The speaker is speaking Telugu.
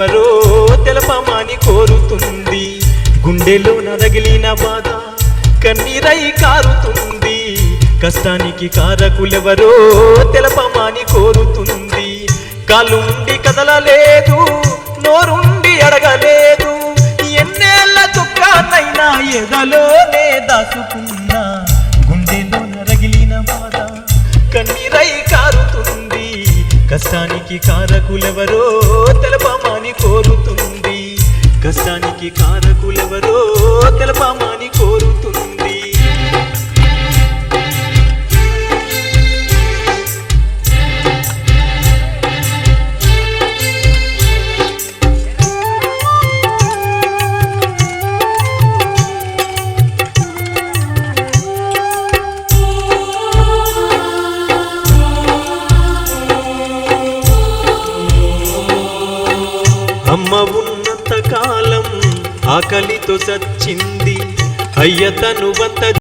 ఎవరో తెలపమని కోరుతుంది, గుండెలో నరగిలిన బాధ కన్నీరై కారుతుంది. కష్టానికి కారకులెవరో తెలపమని కోరుతుంది. కాలుండి కదలలేదు, నోరుండి అడగలేదు, ఎన్నేళ్ళ దుఃఖాన్నైనా ఎదలోనే దాచుకున్నా. గుండెలో నరగిలిన బాధ కన్నీరై కారుతుంది. కష్టానికి కారకులెవరో తెలపమని కోరుతుంది. కష్టానికి కారకులెవరో తెలపమని కోరుతుంది. అమ్మ ఉన్నంత కాలం ఆకలితో సచ్చింది, అయ్య తను వంత